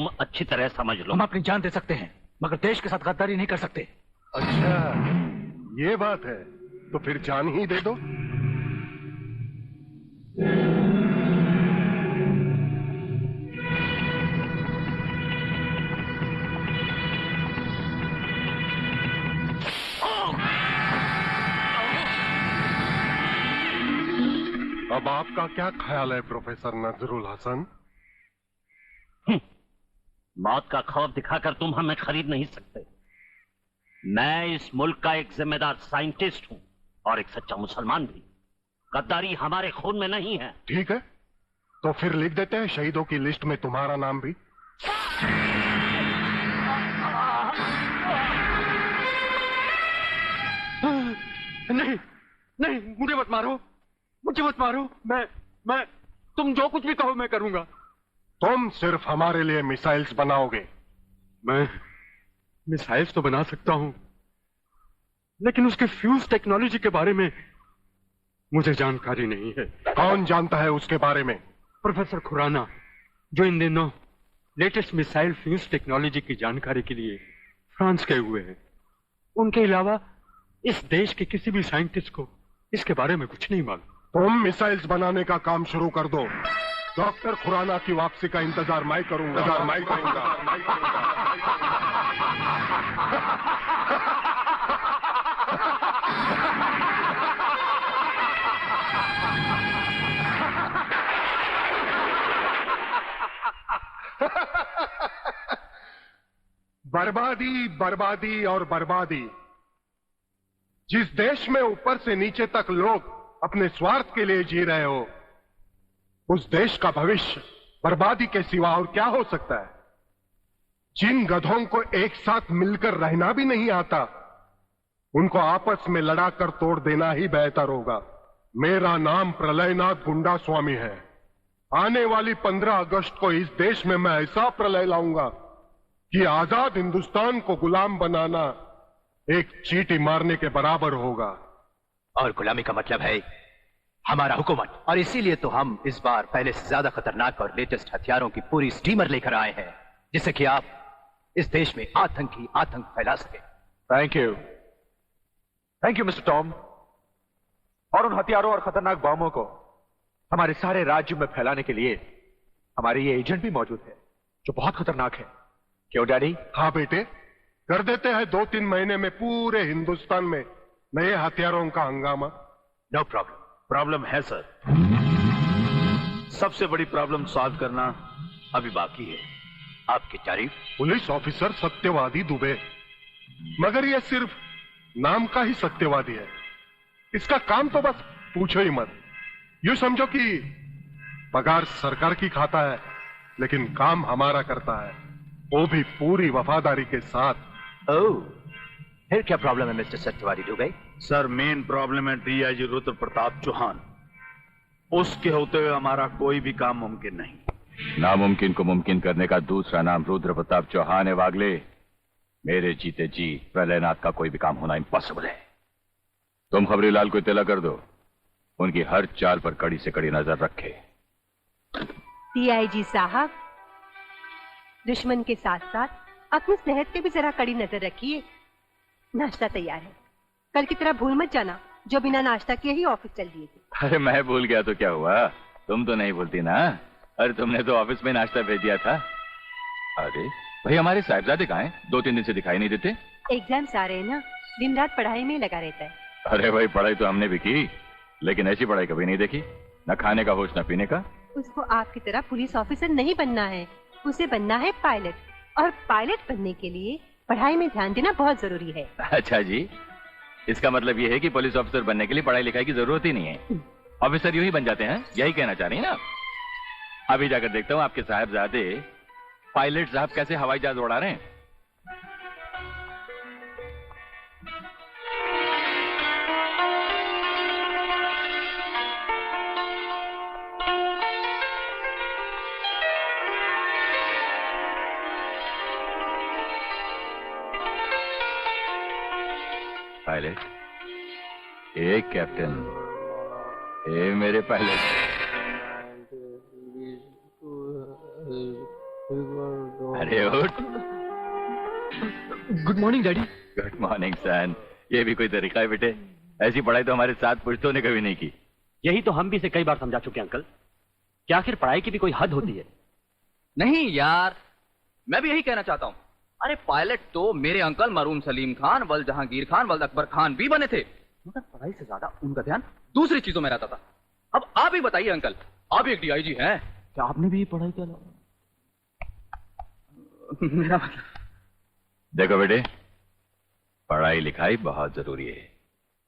तुम अच्छी तरह समझ लो। हम अपनी जान दे सकते हैं मगर देश के साथ गद्दारी नहीं कर सकते। अच्छा, ये बात है, तो फिर जान ही दे दो। अब आपका क्या ख्याल है प्रोफेसर नजरुल हसन? मौत का खौफ दिखाकर तुम हमें खरीद नहीं सकते। मैं इस मुल्क का एक जिम्मेदार साइंटिस्ट हूं और एक सच्चा मुसलमान भी। गद्दारी हमारे खून में नहीं है। ठीक है, तो फिर लिख देते हैं शहीदों की लिस्ट में तुम्हारा नाम भी। नहीं नहीं, मुझे मत मारो, मुझे मत मारो। मैं तुम जो कुछ भी कहो मैं करूंगा। तुम सिर्फ हमारे लिए मिसाइल्स बनाओगे। मैं मिसाइल्स तो बना सकता हूं, लेकिन उसके फ्यूज टेक्नोलॉजी के बारे में मुझे जानकारी नहीं है। कौन जानता है उसके बारे में? प्रोफेसर खुराना, जो इन दिनों लेटेस्ट मिसाइल फ्यूज टेक्नोलॉजी की जानकारी के लिए फ्रांस गए हुए हैं। उनके अलावा इस देश के किसी भी साइंटिस्ट को इसके बारे में कुछ नहीं मालूम। तुम मिसाइल्स बनाने का काम शुरू कर दो। डॉक्टर खुराना की वापसी का इंतजार मैं करूंगा। बर्बादी, बर्बादी और बर्बादी। जिस देश में ऊपर से नीचे तक लोग अपने स्वार्थ के लिए जी रहे हो, उस देश का भविष्य बर्बादी के सिवा और क्या हो सकता है? जिन गधों को एक साथ मिलकर रहना भी नहीं आता, उनको आपस में लड़ाकर तोड़ देना ही बेहतर होगा। मेरा नाम प्रलयनाथ गुंडा स्वामी है। आने वाली 15 अगस्त को इस देश में मैं ऐसा प्रलय लाऊंगा कि आजाद हिंदुस्तान को गुलाम बनाना एक चींटी मारने के बराबर होगा। और गुलामी का मतलब है हमारा हुकूमत। और इसीलिए तो हम इस बार पहले से ज्यादा खतरनाक और लेटेस्ट हथियारों की पूरी स्टीमर लेकर आए हैं, जिससे कि आप इस देश में आतंक फैला सके। Thank you mister Tom. और उन हथियारों और खतरनाक बमों को हमारे सारे राज्य में फैलाने के लिए हमारे ये एजेंट भी मौजूद है जो बहुत खतरनाक है। क्यों डैडी? हाँ बेटे, कर देते हैं 2-3 महीने में पूरे हिंदुस्तान में नए हथियारों का हंगामा। No problem. प्रॉब्लम है सर। सबसे बड़ी प्रॉब्लम सॉल्व करना अभी बाकी है। आपकी तारीफ? पुलिस ऑफिसर सत्यवादी दुबे, मगर यह सिर्फ नाम का ही सत्यवादी है। इसका काम तो बस पूछो ही मत। यूं समझो कि पगार सरकार की खाता है, लेकिन काम हमारा करता है, वो भी पूरी वफादारी के साथ। ओह, फिर क्या प्रॉब्लम है मिस्टर सत्यवादी दुबे? सर, मेन प्रॉब्लम है डीआईजी रुद्र प्रताप चौहान। उसके होते हुए हमारा कोई भी काम मुमकिन नहीं। नामुमकिन को मुमकिन करने का दूसरा नाम रुद्र प्रताप चौहान है वागले। मेरे जीते जी प्रलयनाथ का कोई भी काम होना इम्पॉसिबल है। तुम खबरीलाल को इत्तला कर दो, उनकी हर चाल पर कड़ी से कड़ी नजर रखे। डीआईजी साहब, दुश्मन के साथ साथ अपनी सेहत पे भी जरा कड़ी नजर रखिए। नाश्ता तैयार है, कल की तरह भूल मत जाना जो बिना नाश्ता किए ही ऑफिस चल दिए थे। अरे मैं भूल गया तो क्या हुआ, तुम तो नहीं भूलती ना। अरे तुमने तो ऑफिस में नाश्ता भेज दिया था। अरे भाई, हमारे साहिबजादे कहाँ हैं? 2-3 दिन से दिखाई नहीं देते। एग्जाम्स आ रहे हैं ना, दिन रात पढ़ाई में लगा रहता है। अरे भाई, पढ़ाई तो हमने भी की, लेकिन ऐसी पढ़ाई कभी नहीं देखी। न खाने का होश न पीने का। उसको आपकी तरह पुलिस ऑफिसर नहीं बनना है, उसे बनना है पायलट। और पायलट बनने के लिए पढ़ाई में ध्यान देना बहुत जरूरी है। अच्छा जी, इसका मतलब ये है कि पुलिस ऑफिसर बनने के लिए पढ़ाई लिखाई की जरूरत ही नहीं है, ऑफिसर यूं ही बन जाते हैं, यही कहना चाह रही हैं ना? अभी जाकर देखता हूँ आपके साहबजादे पायलट साहब कैसे हवाई जहाज उड़ा रहे हैं। पायलट, ए कैप्टन, ए मेरे पायलट। अरे उठ। Good morning daddy. Good morning son. ये भी कोई तरीका है बेटे? ऐसी पढ़ाई तो हमारे साथ पुश्तों ने कभी नहीं की। यही तो हम भी इसे कई बार समझा चुके हैं अंकल। क्या आखिर पढ़ाई की भी कोई हद होती है? नहीं यार, मैं भी यही कहना चाहता हूँ। अरे पायलट तो मेरे अंकल मरूम सलीम खान, वल जहांगीर खान, वल अकबर खान भी बने थे, मगर पढ़ाई से ज्यादा उनका ध्यान दूसरी चीजों में रहता था। अब आप ही बताइए अंकल, आप एक डीआईजी हैं, क्या आपने भी पढ़ाई किया? मेरा मतलब। देखो बेटे, पढ़ाई लिखाई बहुत जरूरी है,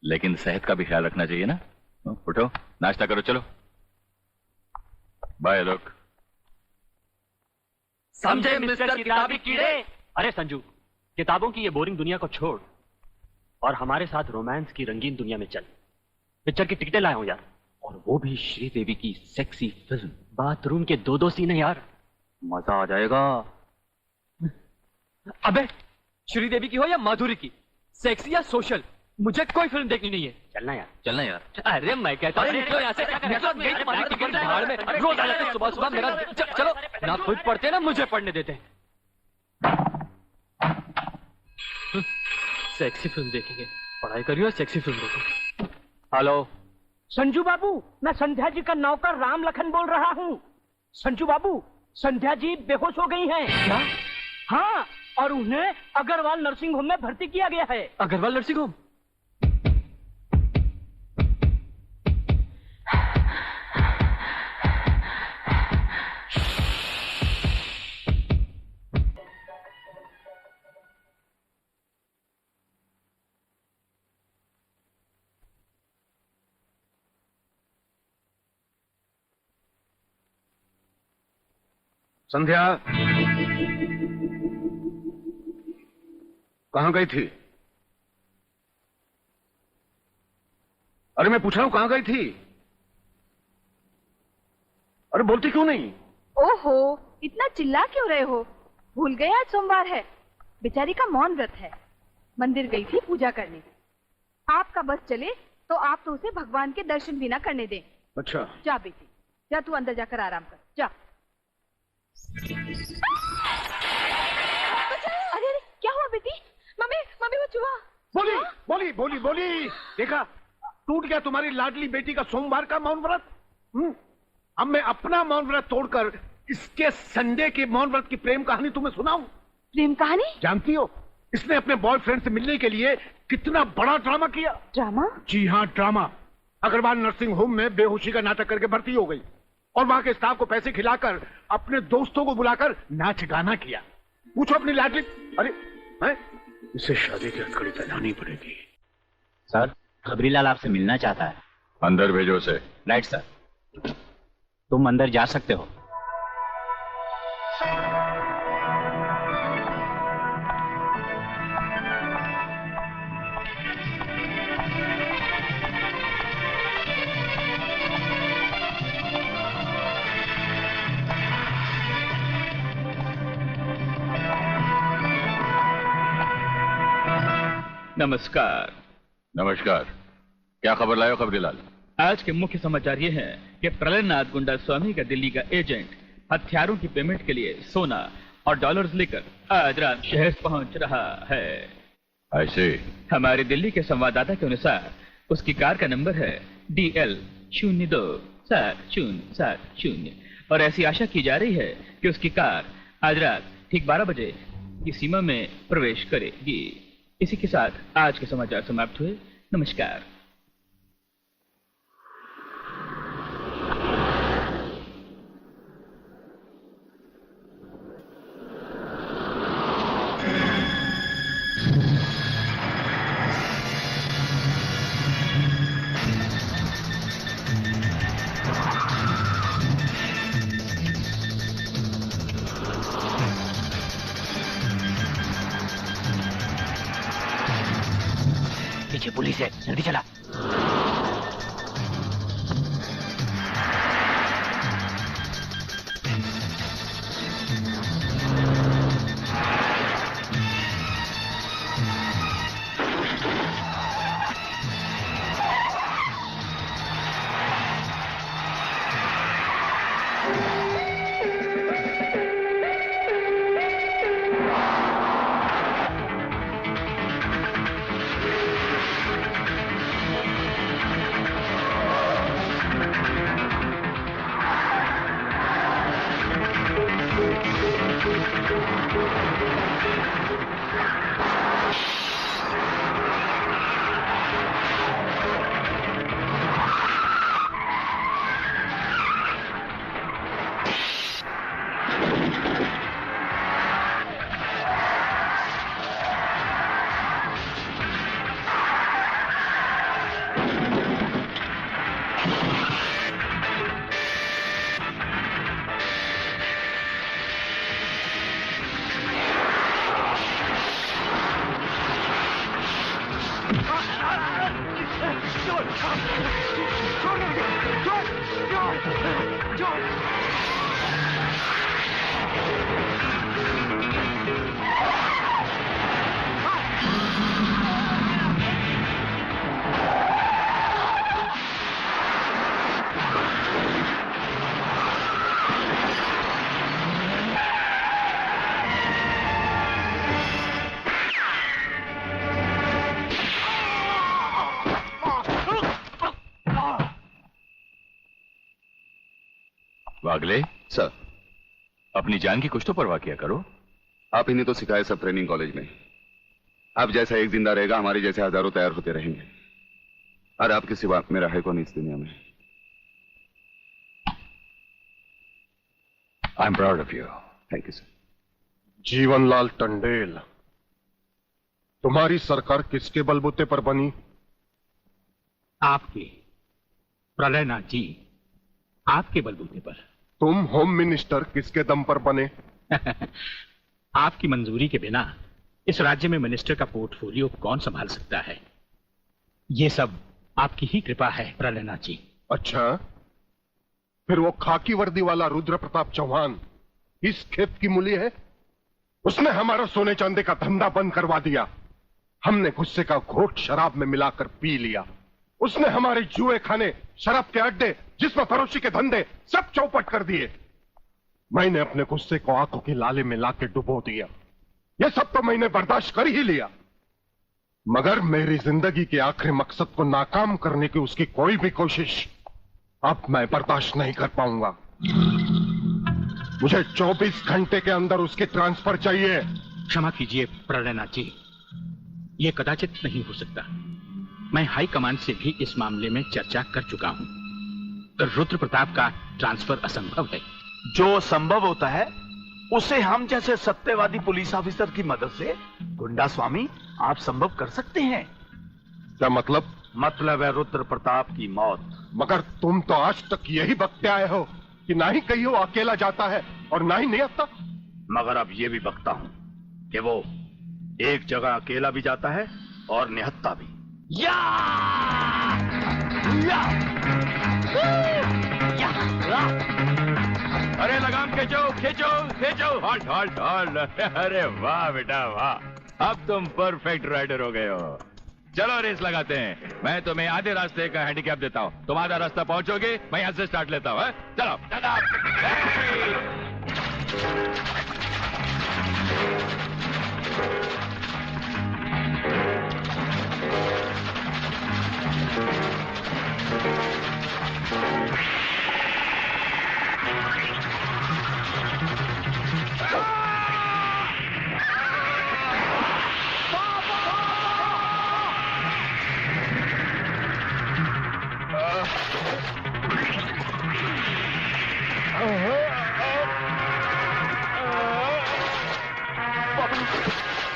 लेकिन सेहत का भी ख्याल रखना चाहिए ना। उठो, नाश्ता करो, चलो। बाय लोग। समझे मिस्टर किताबी कीड़े? अरे संजू, किताबों की ये बोरिंग दुनिया को छोड़ और हमारे साथ रोमांस की रंगीन दुनिया में चल। पिक्चर की टिकटें लाया हूं यार, और वो भी श्रीदेवी की सेक्सी फिल्म। बाथरूम के 2-2 सीन है यार, मजा आ जाएगा। अबे श्रीदेवी की हो या माधुरी की, सेक्सी या सोशल, मुझे कोई फिल्म देखनी नहीं है। चलना यार। चलना यार। अरे मैं कहता हूँ निकलो यहाँ से। रोज आ जाते सुबह सुबह मेरा। चलो ना, खुद पढ़ते ना मुझे पढ़ने देते। सेक्सी फिल्म देखेंगे, पढ़ाई करियो, सेक्सी फिल्म देखेंगे। हेलो संजू बाबू, मैं संध्या जी का नौकर राम लखन बोल रहा हूँ। संजू बाबू, संध्या जी बेहोश हो गई हैं। क्या? हाँ, और उन्हें अग्रवाल नर्सिंग होम में भर्ती किया गया है। Agarwal nursing home? संध्या कहां गई थी? अरे मैं पूछ रहा हूं कहां गई थी? अरे बोलती क्यों नहीं? ओहो, इतना चिल्ला क्यों रहे हो? भूल गए आज सोमवार है, बेचारी का मौन व्रत है। मंदिर गई थी पूजा करने। आपका बस चले तो आप तो उसे भगवान के दर्शन भी ना करने दें। अच्छा। जा बेटी, जा तू अंदर जाकर आराम कर, जा। अरे अरे, क्या हुआ बेटी? मम्मी मम्मी, वो चूहा। बोली बोली बोली बोली, देखा टूट गया तुम्हारी लाडली बेटी का सोमवार का मौन व्रत। अब मैं अपना मौन व्रत तोड़कर इसके संडे के मौन व्रत की प्रेम कहानी तुम्हें सुनाऊं। प्रेम कहानी? जानती हो इसने अपने बॉयफ्रेंड से मिलने के लिए कितना बड़ा ड्रामा किया? ड्रामा? जी हाँ, ड्रामा। अग्रवाल नर्सिंग होम में बेहोशी का नाटक करके भर्ती हो गई और वहां के स्टाफ को पैसे खिलाकर अपने दोस्तों को बुलाकर नाच गाना किया। पूछो अपनी लाडली। अरे है? इसे शादी की हथकड़ी पहनानी पड़ेगी। सर, खबरीलाल आपसे मिलना चाहता है। अंदर भेजो उसे। Right sir. तुम अंदर जा सकते हो। नमस्कार। नमस्कार। क्या खबर लाए हो खबरीलाल? आज के मुख्य समाचार ये हैं कि प्रलयनाथ गुंडा स्वामी का दिल्ली का एजेंट हथियारों की पेमेंट के लिए सोना और डॉलर्स लेकर आज रात शहर पहुंच रहा है। ऐसे? हमारे दिल्ली के संवाददाता के अनुसार उसकी कार का नंबर है DL027070 और ऐसी आशा की जा रही है कि उसकी कार आज रात ठीक 12 बजे की सीमा में प्रवेश करेगी। इसी के साथ आज के समाचार समाप्त हुए। नमस्कार। पीछे पुलिस है, जल्दी चला। वागले सर, अपनी जान की कुछ तो परवाह किया करो। आप ही ने तो सिखाया सब ट्रेनिंग कॉलेज में। आप जैसा एक जिंदा रहेगा, हमारे जैसे हजारों तैयार होते रहेंगे। और आपके सिवा मेरा है कौन इस दुनिया में। I am proud of you. Thank you sir. Jeevanlal Tandel, तुम्हारी सरकार किसके बलबूते पर बनी? आपके, प्रलयनाथ जी, आपके बलबूते पर। तुम होम मिनिस्टर किसके दम पर बने? आपकी मंजूरी के बिना इस राज्य में मिनिस्टर का पोर्टफोलियो कौन संभाल सकता है? ये सब आपकी ही कृपा है प्रलयनाथ जी। अच्छा, फिर वो खाकी वर्दी वाला रुद्र प्रताप चौहान इस खेत की मूली है? उसने हमारा सोने चांदी का धंधा बंद करवा दिया। हमने गुस्से का घोट शराब में मिलाकर पी लिया। उसने हमारे जुए खाने, शराब के अड्डे, जिसमें फरोशी के धंधे सब चौपट कर दिए। मैंने अपने गुस्से को आंखों की लाले में लाके डुबो दिया। यह सब तो मैंने बर्दाश्त कर ही लिया, मगर मेरी जिंदगी के आखिरी मकसद को नाकाम करने की उसकी कोई भी कोशिश अब मैं बर्दाश्त नहीं कर पाऊंगा। मुझे 24 घंटे के अंदर उसकी ट्रांसफर चाहिए। क्षमा कीजिए प्रलयनाथ जी, ये कदाचित नहीं हो सकता। मैं हाई कमांड से भी इस मामले में चर्चा कर चुका हूं। रुद्र प्रताप का ट्रांसफर असंभव है। जो संभव होता है उसे हम जैसे सत्यवादी पुलिस ऑफिसर की मदद से, गुंडा स्वामी, आप संभव कर सकते हैं। क्या मतलब? मतलब है रुद्र प्रताप की मौत। मगर तुम तो आज तक यही बकते आए हो कि ना ही कहीं वो अकेला जाता है और ना ही निहत्था। मगर अब ये भी बकता हूं कि वो एक जगह अकेला भी जाता है और निहत्था भी। या! या! या! अरे लगाम खींचो खींचो खींचो। Halt halt halt. अरे वाह बेटा वाह, अब तुम परफेक्ट राइडर हो गए हो। चलो रेस लगाते हैं। मैं तुम्हें आधे रास्ते का हैंडीकैप देता हूँ, तुम आधा रास्ता पहुंचोगे, मैं यहां से स्टार्ट लेता हूँ। चलो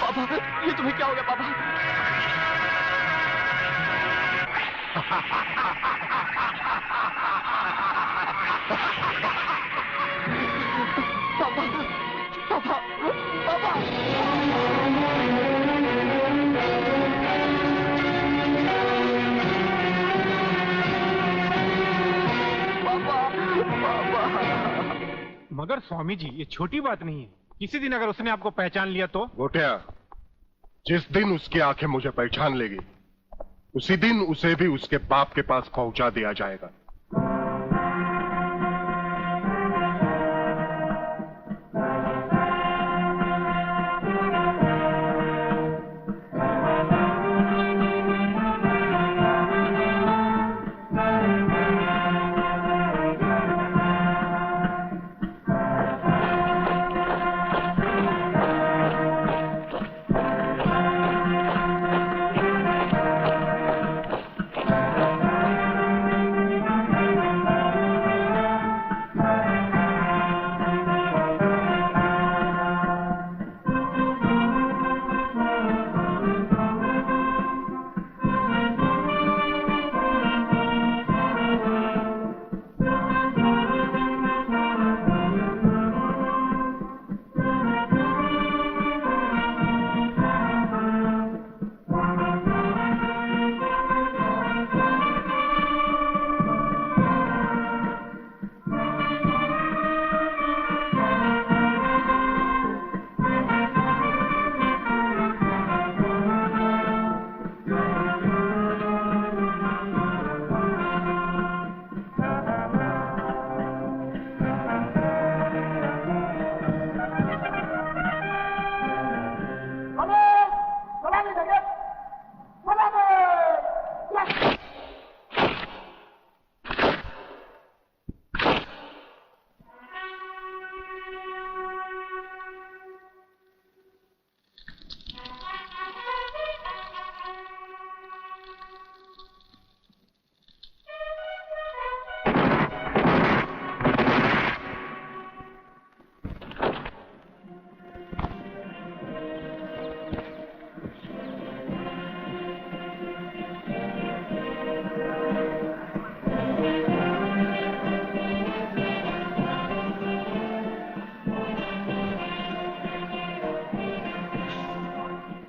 पापा, ये तुम्हें क्या हो गया पापा? पापा, पापा, पापा। मगर स्वामी जी, ये छोटी बात नहीं है। किसी दिन अगर उसने आपको पहचान लिया तो? गोटिया, जिस दिन उसकी आंखें मुझे पहचान लेगी, उसी दिन उसे भी उसके बाप के पास पहुंचा दिया जाएगा।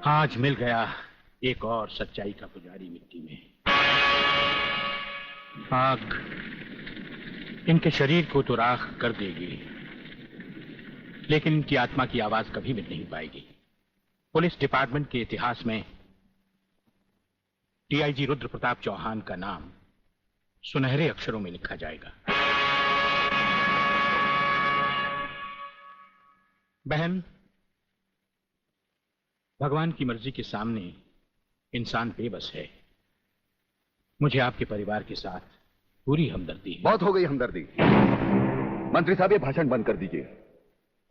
आज मिल गया एक और सच्चाई का पुजारी मिट्टी में। आग इनके शरीर को तो राख कर देगी, लेकिन इनकी आत्मा की आवाज कभी मिट नहीं पाएगी। पुलिस डिपार्टमेंट के इतिहास में डीआईजी रुद्र प्रताप चौहान का नाम सुनहरे अक्षरों में लिखा जाएगा। बहन, भगवान की मर्जी के सामने इंसान बेबस है। मुझे आपके परिवार के साथ पूरी हमदर्दी है। बहुत हो गई हमदर्दी। मंत्री साहब, ये भाषण बंद कर दीजिए।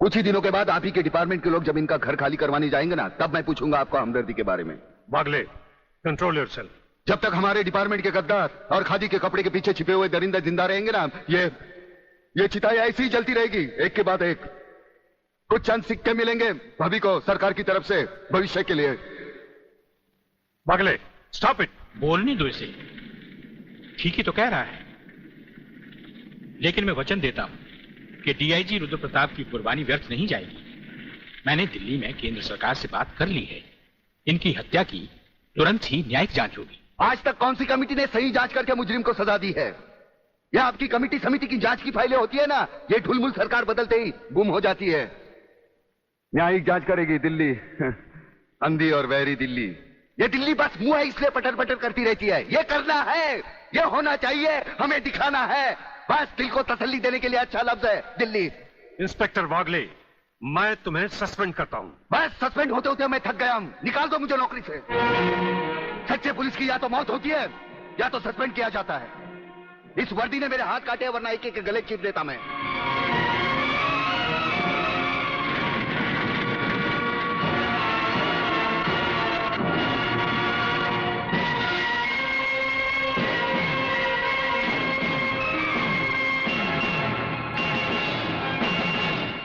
कुछ ही दिनों के बाद आप ही के डिपार्टमेंट के लोग जब इनका घर खाली करवाने जाएंगे ना, तब मैं पूछूंगा आपको हमदर्दी के बारे में। Bagle, control yourself. जब तक हमारे डिपार्टमेंट के गद्दार और खादी के कपड़े के पीछे छिपे हुए दरिंदे जिंदा रहेंगे ना, ये चिताएं ऐसी ही जलती रहेगी, एक के बाद एक। कुछ चंद सिक्के मिलेंगे भाभी को सरकार की तरफ से भविष्य के लिए। Bagle, stop it. बोलने दो इसे, ठीक ही तो कह रहा है। लेकिन मैं वचन देता हूं कि डीआईजी रुद्र प्रताप की कुर्बानी व्यर्थ नहीं जाएगी। मैंने दिल्ली में केंद्र सरकार से बात कर ली है। इनकी हत्या की तुरंत ही न्यायिक जांच होगी। आज तक कौन सी कमेटी ने सही जांच करके मुजरिम को सजा दी है? यह आपकी कमेटी समिति की जांच की फाइलें होती है ना, ये ढुलमुल सरकार बदलते ही गुम हो जाती है। न्यायिक जांच करेगी दिल्ली, अंधी और वैरी दिल्ली। ये दिल्ली बस मुंह है इसलिए पटर पटर करती रहती है। ये करना है, ये होना चाहिए, हमें दिखाना है। बस दिल को तसल्ली देने के लिए अच्छा लफ्ज है दिल्ली। इंस्पेक्टर वागले, मैं तुम्हें सस्पेंड करता हूं। बस सस्पेंड होते होते मैं थक गया हूं। निकाल दो मुझे नौकरी से। सच्चे पुलिस की या तो मौत होती है या तो सस्पेंड किया जाता है। इस वर्दी ने मेरे हाथ काटे, वरना एक एक गले चीर देता मैं।